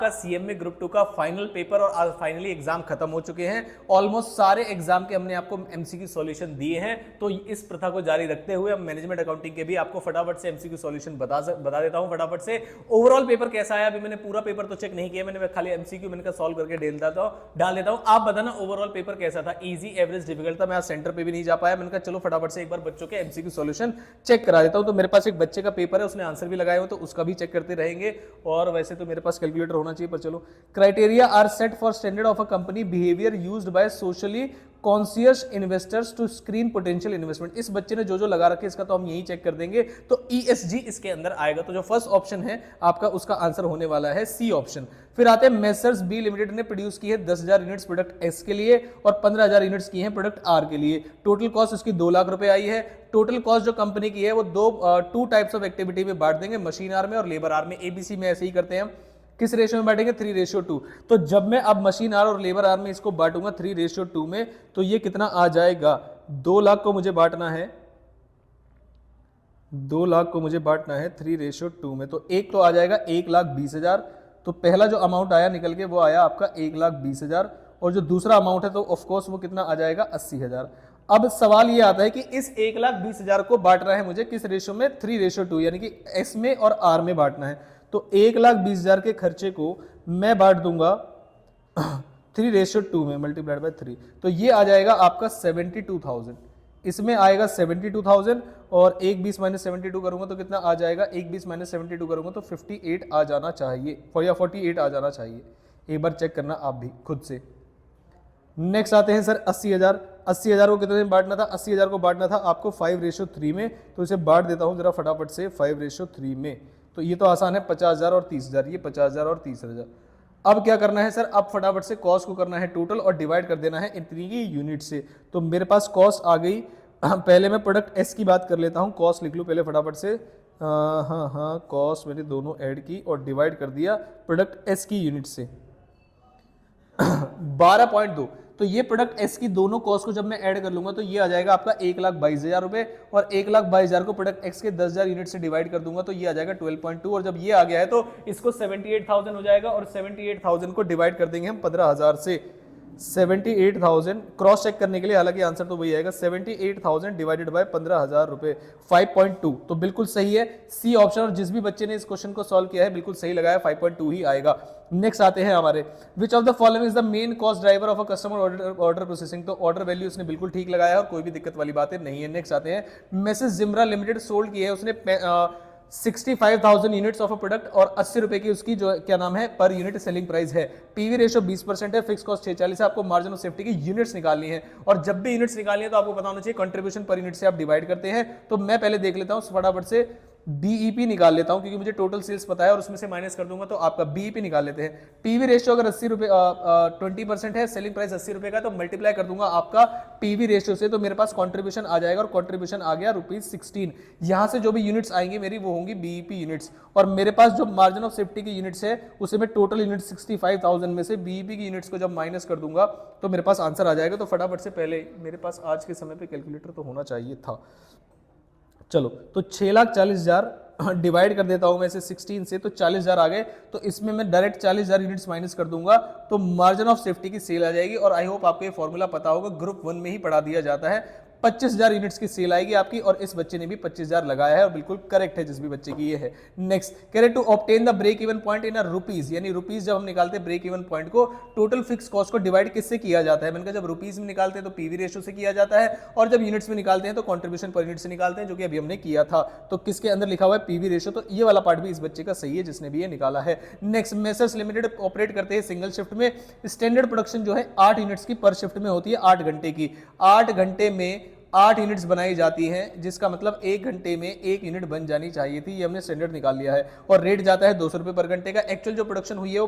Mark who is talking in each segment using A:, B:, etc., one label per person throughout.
A: का सीएम में ग्रुप 2 का फाइनल पेपर और आज फाइनली एग्जाम खत्म हो चुके हैं। ऑलमोस्ट सारे एग्जाम के हमने आपको एमसीक्यू सॉल्यूशन दिए हैं, तो इस प्रथा को जारी रखते हुए हम मैनेजमेंट अकाउंटिंग के भी आपको फटाफट से एमसीक्यू सॉल्यूशन बता देता हूं फटाफट से। ओवरऑल पेपर कैसा आया, अभी मैंने पूरा पेपर तो चेक नहीं किया, मैंने खाली एमसीक्यू मैंने कहा सॉल्व करके डाल देता हूं। आप बताना ओवरऑल पेपर कैसा था, इजी, एवरेज, डिफिकल्ट था। मैं आज सेंटर पे भी नहीं जा पाया, मैंने कहा चलो फटाफट से एक बार बच्चों के एमसीक्यू सॉल्यूशन चेक करा देता हूं। तो मेरे पास एक बच्चे का पेपर है, उसने आंसर भी लगाए हो, तो उसका भी चेक करते रहेंगे। और वैसे तो मेरे पास कैलकुलेटर होना चाहिए, पर चलो। Criteria are set for standard of a company behaviour used by socially conscious investors to screen potential investment. इस बच्चे ने जो लगा रखे इसका तो हम यही चेक कर देंगे, तो ईएसजी इसके अंदर आएगा। तो जो फर्स्ट ऑप्शन है आपका, उसका आंसर होने वाला है सी ऑप्शन। फिर आते हैं मेसर्स बी लिमिटेड ने प्रोड्यूस की है 10,000 यूनिट्स प्रोडक्ट एस के लिए और 15,000 यूनिट्स की हैं प्रोडक्ट आर के लिए। टोटल कॉस्ट इसकी 2 लाख रुपए आई है। टोटल कॉस्ट जो कंपनी की है वो टू टाइप्स ऑफ एक्टिविटी में बांट देंगे, मशीन आर में और लेबर आर में। एबीसी में ऐसे ही करते हैं हम। किस रेशियो में बांटेंगे? 3:2। तो जब मैं अब मशीन आर और लेबर आर में इसको बांटूंगा 3:2 में, तो ये कितना आ जाएगा? 2 लाख को मुझे बांटना है, 2 लाख को मुझे बांटना है 3:2 में, तो एक तो आ जाएगा 1,20,000। तो पहला जो अमाउंट आया निकल के वो आया आपका 1,20,000, और जो दूसरा अमाउंट है तो ऑफकोर्स वो कितना आ जाएगा? 80,000। अब सवाल ये आता है कि इस 1,20,000 को बांटना है मुझे किस रेशियो में? 3:2, यानी कि एस में और आर में बांटना है। तो 1,20,000 के खर्चे को मैं बांट दूंगा 3:2 में मल्टीप्लाइड बाय 3, तो ये आ जाएगा आपका 72,000। इसमें आएगा 72,000 और 1,20 माइनस 72 करूंगा तो कितना आ जाएगा? 1,20 माइनस 72 करूंगा तो 58 आ जाना चाहिए, या 48 आ जाना चाहिए। एक बार चेक करना आप भी खुद से। नेक्स्ट आते हैं सर 80,000। 80,000 को कितने में बांटना था? 80,000 को बांटना था आपको 5:3 में, तो इसे बांट देता हूं जरा फटाफट से 5:3 में। तो ये तो आसान है, 50,000 और 30,000, ये 50,000 और 30,000। अब क्या करना है सर? अब फटाफट से कॉस्ट को करना है टोटल और डिवाइड कर देना है इतनी की यूनिट से। तो मेरे पास कॉस्ट आ गई। पहले मैं प्रोडक्ट एस की बात कर लेता हूं, कॉस्ट लिख लूं पहले फटाफट से। हाँ, कॉस्ट मैंने दोनों ऐड की और डिवाइड कर दिया प्रोडक्ट एस की यूनिट से 12.2। तो ये प्रोडक्ट एस की दोनों कॉस्ट को जब मैं ऐड कर लूंगा तो ये आ जाएगा आपका 1,22,000 रुपए, और 1,22,000 को प्रोडक्ट एक्स के 10,000 यूनिट से डिवाइड कर दूंगा तो ये आ जाएगा 12.2। और जब ये आ गया है तो इसको 78,000 हो जाएगा, और 78,000 को डिवाइड कर देंगे हम 15,000 से। 78,000 क्रॉस चेक करने के लिए, हालांकि आंसर तो वही आएगा, 78,000 डिवाइडेड बाय 15,000 रुपए, 5.2। तो बिल्कुल सही है सी ऑप्शन, और जिस भी बच्चे ने इस क्वेश्चन को सॉल्व किया है बिल्कुल सही लगाया, 5.2 ही आएगा। नेक्स्ट आते हैं हमारे, which of the following is the main cost driver of a customer order processing. तो ऑर्डर वैल्यू उसने बिल्कुल ठीक लगाया और कोई भी दिक्कत वाली बातें नहीं है। नेक्स्ट आते हैं, मैसेज जिम्रा लिमिटेड सोल्ड की है उसने 65,000 यूनिट्स ऑफ अ प्रोडक्ट, और 80 रुपए की उसकी जो क्या नाम है पर यूनिट सेलिंग प्राइस है। पीवी रेशियो 20% है, फिक्स कॉस्ट 640 है। आपको मार्जिन ऑफ सेफ्टी की यूनिट्स निकालनी है, और जब भी यूनिट्स निकालनी है तो आपको पता होना चाहिए कंट्रीब्यूशन पर यूनिट से आप डिवाइड करते हैं। तो मैं पहले देख लेता हूं फटाफट से, बीईपी निकाल लेता हूं क्योंकि मुझे टोटल सेल्स पता है और उसमें से माइनस कर दूंगा तो आपका बीईपी निकाल लेते हैं। पीवी रेशियो अगर 80 रुपए 20% है, सेलिंग प्राइस 80 रुपए का, तो मल्टीप्लाई कर दूंगा आपका पीवी रेशियो से, तो मेरे पास कंट्रीब्यूशन आ जाएगा, और कंट्रीब्यूशन आ गया ₹16। यहां से जो भी यूनिट्स आएंगी मेरी वो होंगी बीईपी यूनिट्स, और मेरे पास जो मार्जिन ऑफ सेफ्टी की यूनिट्स है उसे मैं टोटल यूनिट 65,000 में से बीईपी की यूनिट्स को जब माइनस कर दूंगा तो मेरे पास आंसर आ जाएगा। तो फटाफट से पहले मेरे पास आज के समय पे कैलकुलेटर तो होना चाहिए था। चलो, तो 6,40,000 डिवाइड कर देता हूं मैं इसे 16 से, तो 40,000 आ गए। तो इसमें मैं डायरेक्ट 40,000 यूनिट्स माइनस कर दूंगा तो मार्जिन ऑफ सेफ्टी की सेल आ जाएगी। और आई होप आपको ये फॉर्मूला पता होगा, ग्रुप 1 में ही पढ़ा दिया जाता है। 25,000 यूनिट्स की सेल आएगी आपकी, और इस बच्चे ने भी 25,000 लगाया है और बिल्कुल करेक्ट है जिस भी बच्चे की ये है। नेक्स्ट कह रहे to obtain the break even point in rupees, यानी रुपीज जब हम निकालते हैं ब्रेक इवन पॉइंट को, टोटल फिक्स कॉस्ट को डिवाइड किससे किया जाता है? मैंने कहा जब रुपीज में निकालते हैं तो पीवी रेशियो से किया जाता है, और जब यूनिट्स में निकालते हैं तो कॉन्ट्रीब्यूशन पर यूनिट से निकालते हैं, जो कि अभी हमने किया था। तो किसके अंदर लिखा हुआ है? PV ratio. तो ये वाला पार्ट भी इस बच्चे का सही है जिसने भी ये निकाला है। नेक्स्ट, मेसर्स लिमिटेड ऑपरेट करते हैं सिंगल शिफ्ट में। स्टैंडर्ड प्रोडक्शन जो है 8 यूनिट्स की पर शिफ्ट में होती है, 8 घंटे की। 8 घंटे में 8 यूनिट्स बनाई जाती हैं, जिसका मतलब 1 घंटे में 1 यूनिट बन जानी चाहिए थी। ये हमने स्टैंडर्ड निकाल लिया है, और रेट जाता है 200 रुपए पर घंटे का। एक्चुअल जो प्रोडक्शन हुई है वो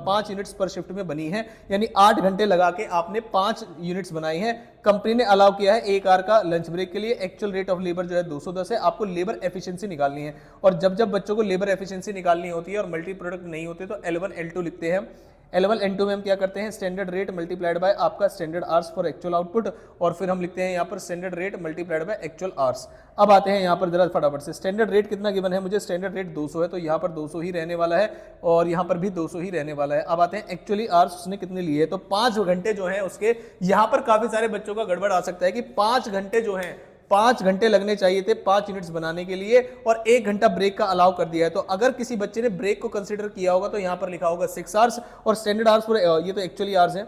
A: 5 यूनिट्स पर शिफ्ट में बनी है, यानी 8 घंटे लगा के आपने 5 यूनिट्स बनाई है। कंपनी ने अलाउ किया है 1 आवर का लंच ब्रेक के लिए। एक्चुअल रेट ऑफ लेबर जो है 210 है। आपको लेबर एफिशिएंसी निकालनी है, और जब जब बच्चों को लेबर एफिशिएंसी निकालनी होती है और मल्टी प्रोडक्ट नहीं होते तो L1 L2 लिखते हैं। L1 N2 में हम क्या करते हैं, स्टैंडर्ड रेट मल्टीप्लाइड बाय आपका standard hours for actual output, और फिर हम लिखते हैं यहाँ पर standard rate multiplied by actual hours. अब आते हैं यहाँ पर जरा फटाफट से, स्टैंडर्ड रेट कितना गिवन है मुझे, स्टैंडर्ड रेट 200 है, तो यहाँ पर 200 ही रहने वाला है और यहाँ पर भी 200 ही रहने वाला है। अब आते हैं एक्चुअली आवर्स उसने कितने लिए है, तो 5 घंटे जो है उसके, यहाँ पर काफी सारे बच्चों का गड़बड़ आ सकता है कि 5 घंटे जो है, 5 घंटे लगने चाहिए थे 5 यूनिट्स बनाने के लिए, और 1 घंटा ब्रेक का अलाउ कर दिया है। तो अगर किसी बच्चे ने ब्रेक को कंसीडर किया होगा तो यहां पर लिखा होगा 6 आवर्स, और स्टैंडर्ड आवर्स फॉर, ये तो एक्चुअली आवर्स है,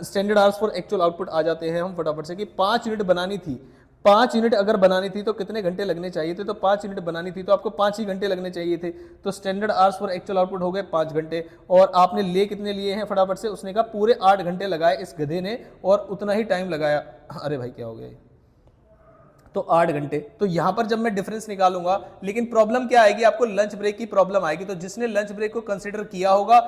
A: standard hours for actual output आ जाते हैं हम फटाफट से कि 5 यूनिट बनानी थी, 5 यूनिट अगर बनानी थी तो कितने घंटे लगने चाहिए थे, तो 5 यूनिट बनानी थी तो आपको 5 ही घंटे लगने चाहिए थे। तो standard hours for actual output हो गए 5 घंटे, और आपने ले कितने लिए हैं फटाफट से, उसने कहा पूरे 8 घंटे लगाए इस गधे ने और उतना ही टाइम लगाया। अरे भाई क्या हो गया, तो 8 घंटे। तो यहां पर जब मैं डिफरेंस निकालूंगा, लेकिन प्रॉब्लम क्या आएगी, आपको लंच ब्रेक की प्रॉब्लम आएगी। तो जिसने लंच ब्रेक को कंसीडर किया होगा,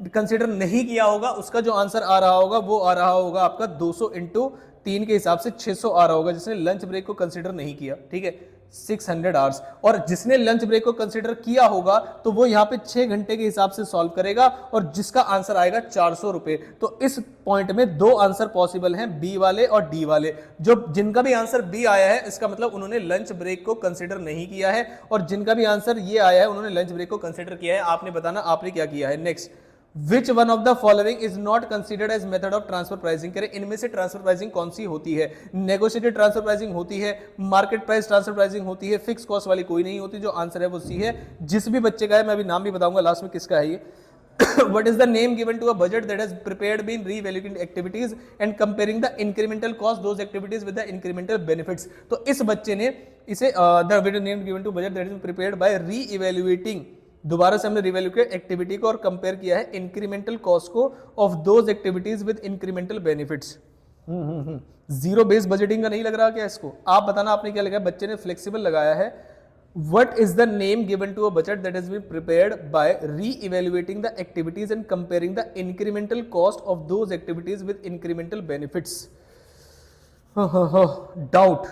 A: कंसीडर नहीं किया होगा, उसका जो आंसर आ रहा होगा वो आ रहा होगा आपका 200 इंटू 3 के हिसाब से 600 आ रहा होगा, जिसने लंच ब्रेक को कंसीडर नहीं किया, ठीक है, 600 आवर्स। और जिसने लंच ब्रेक को कंसीडर किया होगा तो वो यहाँ पे 6 घंटे के हिसाब से सॉल्व करेगा, और जिसका आंसर आएगा 400 रुपए। तो इस पॉइंट में 2 आंसर पॉसिबल हैं, बी वाले और डी वाले। जो जिनका भी आंसर बी आया है इसका मतलब उन्होंने लंच ब्रेक को कंसीडर नहीं किया है, और जिनका भी आंसर ये आया है उन्होंने लंच ब्रेक को कंसीडर किया है। आपने बताना आपने क्या किया है। Next, Which one of the following is not considered as method of transfer pricing? करें इनमें से ट्रांसफर प्राइसिंग कौन सी होती है, नेगोशिएटेड ट्रांसफर प्राइसिंग होती है, मार्केट प्राइस ट्रांसफर प्राइसिंग होती है, फिक्स कॉस्ट वाली कोई नहीं होती। जो आंसर है वो सी है। जिस भी बच्चे का है, मैं अभी नाम भी बताऊंगा लास्ट में किसका है ये। What is the name given to a budget that has prepared been re-evaluating activities and comparing the incremental cost those activities with the incremental benefits? तो इस बच्चे ने इसे the name given to budget that is prepared by re-evaluating, दोबारा से हमने revalue किया activity को और कंपेयर किया है इंक्रीमेंटल कॉस्ट को of those activities with incremental benefits. Zero base budgeting का नहीं लग रहा क्या इसको? आप बताना आपने क्या लगाया, बच्चे ने फ्लेक्सिबल लगाया है। What is the name given to a budget that has been prepared by re-evaluating the activities and comparing the incremental cost of those activities with incremental benefits? Doubt,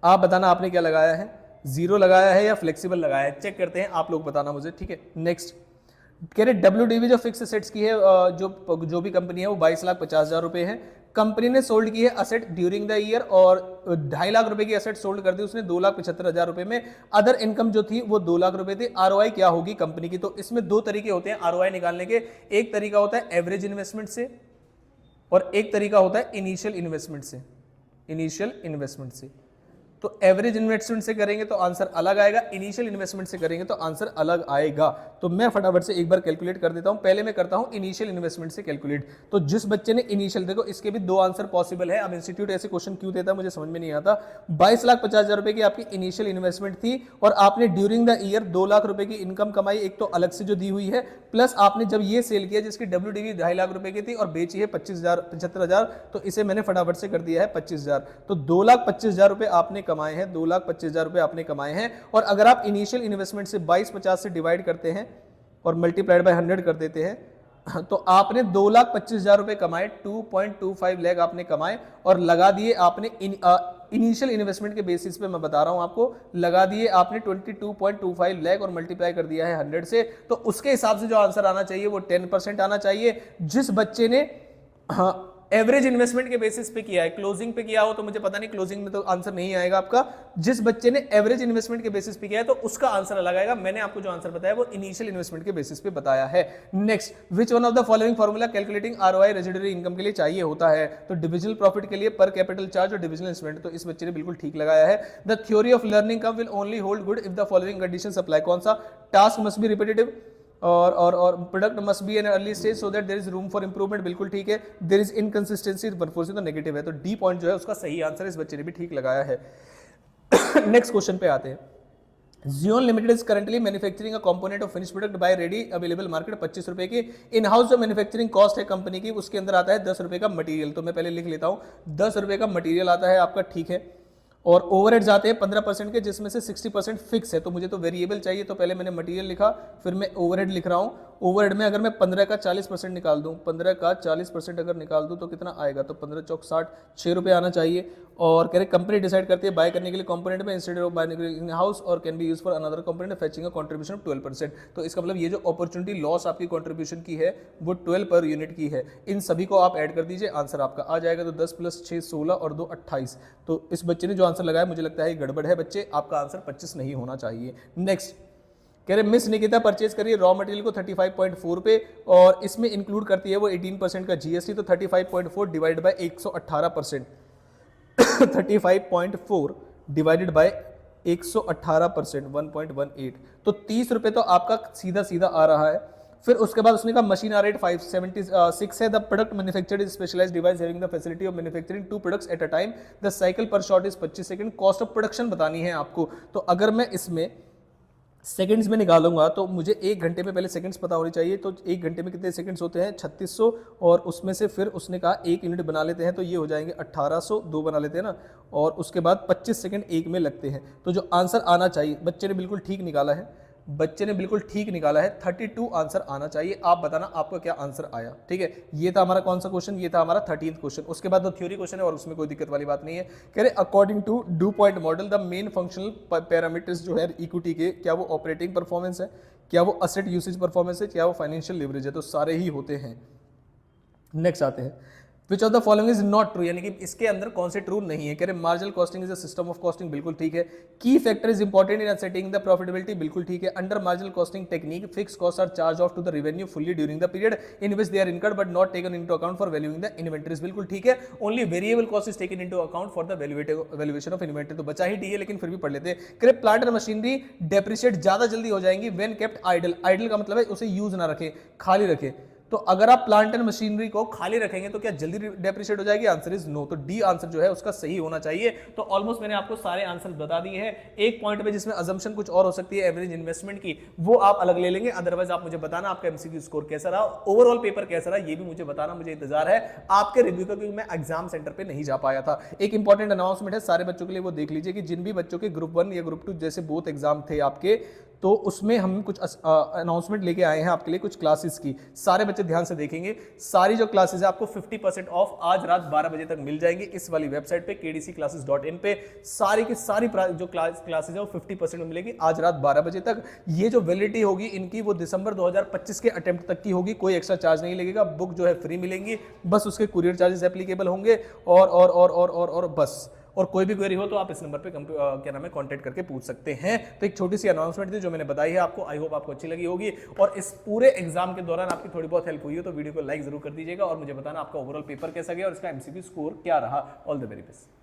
A: आप बताना आपने क्या लगाया है, जीरो लगाया है या फ्लेक्सिबल लगाया है, चेक करते हैं, आप लोग बताना मुझे, ठीक है। नेक्स्ट कह रहे WDV जो फिक्स एसेट्स की है, जो भी कंपनी है वो 22,50,000 रुपए है। कंपनी ने सोल्ड की है असेट ड्यूरिंग द ईयर, और 2.5 लाख रुपए की असेट सोल्ड कर दी उसने 2,75,000 रुपए में। अदर इनकम जो थी वो 2 लाख रुपए थी। ROI क्या होगी कंपनी की? तो इसमें 2 तरीके होते हैं ROI निकालने के। एक तरीका होता है एवरेज इन्वेस्टमेंट से, और एक तरीका होता है इनिशियल इन्वेस्टमेंट से। इनिशियल इन्वेस्टमेंट से तो एवरेज इन्वेस्टमेंट से करेंगे तो आंसर अलग आएगा, इनिशियल इन्वेस्टमेंट से करेंगे तो आंसर अलग आएगा। तो मैं फटाफट से एक बार कैलकुलेट कर देता हूं। पहले मैं करता हूं इनिशियल इन्वेस्टमेंट से कैलकुलेट। तो जिस बच्चे ने इनिशियल, देखो इसके भी 2 आंसर पॉसिबल है। अब इंस्टीट्यूट ऐसे क्वेश्चन क्यों देता है मुझे समझ में नहीं आता। 22,50,000 रुपए की आपकी इनिशियल इन्वेस्टमेट थी, और आपने ड्यूरिंग द ईयर 2 लाख रुपए की इनकम कमाई, एक तो अलग से जो दी हुई है, प्लस आपने जब ये सेल किया जिसकी WDV 2.5 लाख रुपए की थी और बेची है 75,000, तो इसे मैंने फटाफट से कर दिया है 25,000। तो 2,25,000 रुपए आपने कमाए हैं, 2,25,000 रुपए आपने कमाए हैं। और अगर आप इनिशियल इन्वेस्टमेंट से 22,50 से डिवाइड करते हैं और मल्टीप्लाइड बाय 100 कर देते हैं, तो आपने 2,25,000 रुपए कमाए, 2.25 लाख आपने कमाए, और लगा दिए आपने इनिशियल इन्वेस्टमेंट के बेसिस पे, मैं बता रहा हूं आपको, लगा दिए आपने 22.25 लाख और मल्टीप्लाई कर दिया है 100 से। तो उसके हिसाब से जो आंसर आना चाहिए वो 10% आना चाहिए। जिस बच्चे ने एवरेज इन्वेस्टमेंट के बेसिस पे किया है, क्लोजिंग पे किया हो तो मुझे पता नहीं, क्लोजिंग में तो आंसर नहीं आएगा आपका। जिस बच्चे ने एवरेज इन्वेस्टमेंट के बेसिस पे किया है तो उसका आंसर अलग आएगा। मैंने आपको जो आंसर बताया वो इनिशियल इन्वेस्टमेंट के बेसिस पे बताया है। Next, which one of the following formula calculating ROI residuary income के लिए चाहिए होता है? तो डिविजनल प्रॉफिट के लिए पर कैपिटल चार्ज और डिविजनल इन्वेस्टमेंट, तो इस बच्चे ने बिल्कुल ठीक लगाया है। The theory of learning curve will only hold good if the following conditions apply. कौन सा? टास्क मस्ट बी रिपीटेटिव, और product must be an early stage so that there is room for improvement, बिल्कुल ठीक है। There is inconsistency performance, तो negative है। तो D point जो है उसका सही आंसर इस बच्चे ने भी ठीक लगाया है। नेक्स्ट क्वेश्चन पे आते हैं। Zion Limited is currently manufacturing a component of finished product by ready available market 25 रुपए की। इन हाउस जो मैन्युफैक्चरिंग कॉस्ट है कंपनी की, उसके अंदर आता है 10 रुपए का मटेरियल। तो मैं पहले लिख लेता हूं, 10 रुपए का मटेरियल आता है आपका, ठीक है। और ओवरहेड्स आते हैं 15% के, जिसमें से 60% फिक्स है। तो मुझे तो वेरिएबल चाहिए, तो पहले मैंने मटेरियल लिखा, फिर मैं ओवरहेड लिख रहा हूं। ओवरहेड में अगर मैं 15 का 40% निकाल दूं, 15 का 40% अगर निकाल दूं तो कितना आएगा, तो 15 चौक 60, 6 रुपये आना चाहिए। और कह रहे कंपनी डिसाइड करती है बाय करने के लिए कंपोनेंट में instead of buy in house और can be use for another component fetching a contribution of 12%। तो इसका मतलब ये जो अपॉर्चुनिटी लॉस आपकी कंट्रीब्यूशन की है वो 12 पर यूनिट की है। इन सभी को आप ऐड कर दीजिए, आंसर आपका आ जाएगा। तो 10 + 6 16 और 2 28। तो इस बच्चे ने जो आंसर लगाया मुझे लगता है गड़बड़ है बच्चे, आपका आंसर 25 नहीं होना चाहिए। नेक्स्ट कह रहे मिस निकिता परचेज करिए रॉ मटेरियल को 35.4 पे और इसमें इंक्लूड करती है वो 18% का जीएसटी। तो 35.4 डिवाइड बाय 118%, 35.4 डिवाइडेड बाय 118%, 1.18, तो 30 रुपये तो आपका सीधा सीधा आ रहा है। फिर उसके बाद उसने कहा मशीन आर रेट 576 है। The product manufactured is specialised device having the facility of manufacturing 2 products at a time. The cycle per shot is 25 second. Cost of production बतानी है आपको। तो अगर मैं इसमें सेकंड्स में निकालूंगा तो मुझे 1 घंटे में पहले सेकंड्स पता होनी चाहिए। तो 1 घंटे में कितने सेकंड्स होते हैं, 3600, और उसमें से फिर उसने कहा 1 यूनिट बना लेते हैं तो ये हो जाएंगे 1800, 2 बना लेते हैं ना, और उसके बाद 25 सेकंड 1 में लगते हैं। तो जो आंसर आना चाहिए, बच्चे ने बिल्कुल ठीक निकाला है, बच्चे ने बिल्कुल ठीक निकाला है, 32 आंसर आना चाहिए। आप बताना आपका क्या आंसर आया। ठीक है, ये था हमारा कौन सा क्वेश्चन, ये था हमारा 13th क्वेश्चन। उसके बाद 2 थ्योरी क्वेश्चन है और उसमें कोई दिक्कत वाली बात नहीं है। कह रहे according to DuPont model the main functional parameters जो है इक्विटी के, क्या वो ऑपरेटिंग परफॉर्मेंस है, क्या वो असेट यूसेज परफॉर्मेंस है, क्या वो फाइनेंशियल लिवरेज है। तो सारे ही होते हैं। नेक्स्ट आते हैं, which of the following is not true, यानी कि इसके अंदर कौन से ट्रू नहीं है। कह रहे marginal costing is a system of costing, बिल्कुल ठीक है। Key factor is important in setting the profitability, बिल्कुल ठीक है। Under marginal costing technique fix cost are charge off to the revenue fully during the period in which they are incurred but not taken into account for valuing the inventories, बिल्कुल ठीक है। Only variable cost is taken into account for the valuation of inventory. तो बचा ही D है लेकिन फिर भी पढ़ लेते हैं। कह रहे प्लांट एंड मशीनरी डेप्रिशिएट ज्यादा जल्दी हो जाएंगी व्हेन केप्ट आइडल। आइडल का मतलब है उसे यूज ना रखें, खाली रखें। तो अगर आप प्लांट एंड मशीनरी को खाली रखेंगे तो क्या जल्दी डेप्रिशिएट हो जाएगी, आंसर इज नो। तो डी आंसर जो है उसका सही होना चाहिए। तो ऑलमोस्ट मैंने आपको सारे आंसर बता दिए हैं। एक पॉइंट पे जिसमें अजम्पशन कुछ और हो सकती है एवरेज इन्वेस्टमेंट की, वो आप अलग ले लेंगे। अदरवाइज आप मुझे बताना आपका एमसीक्यू स्कोर कैसा रहा, ओवरऑल पेपर कैसा रहा, ये भी मुझे बताना, मुझे इंतजार है आपके रिव्यू का, क्योंकि मैं एग्जाम सेंटर पे नहीं जा पाया था। एक इंपॉर्टेंट अनाउंसमेंट है सारे बच्चों के लिए, वो देख लीजिए कि जिन भी बच्चों के ग्रुप 1 या ग्रुप 2 जैसे बोथ एग्जाम थे आपके, तो उसमें हम कुछ अनाउंसमेंट लेके आए हैं आपके लिए कुछ क्लासेस की। सारे बच्चे ध्यान से देखेंगे। सारी जो क्लासेस है आपको 50% ऑफ आज रात 12 बजे तक मिल जाएंगी इस वाली वेबसाइट पे kdcclasses.in पे। सारी की सारी जो क्लासेस है वो 50% में मिलेगी आज रात 12 बजे तक। ये जो वैलिडिटी होगी इनकी वो दिसंबर 2025 के अटेम्प्ट तक की होगी। कोई एक्स्ट्रा चार्ज नहीं लगेगा, बुक जो है फ्री मिलेंगी, बस उसके कुरियर चार्जेस एप्लीकेबल होंगे और बस। और कोई भी क्वेरी हो तो आप इस नंबर पे क्या नाम है कांटेक्ट करके पूछ सकते हैं। तो एक छोटी सी अनाउंसमेंट थी जो मैंने बताई है आपको, आई होप आपको अच्छी लगी होगी। और इस पूरे एग्जाम के दौरान आपकी थोड़ी बहुत हेल्प हुई हो तो वीडियो को लाइक जरूर कर दीजिएगा और मुझे बताना आपका ओवरऑल पेपर कैसा गया और इसका एमसीक्यू स्कोर क्या रहा। All the very best.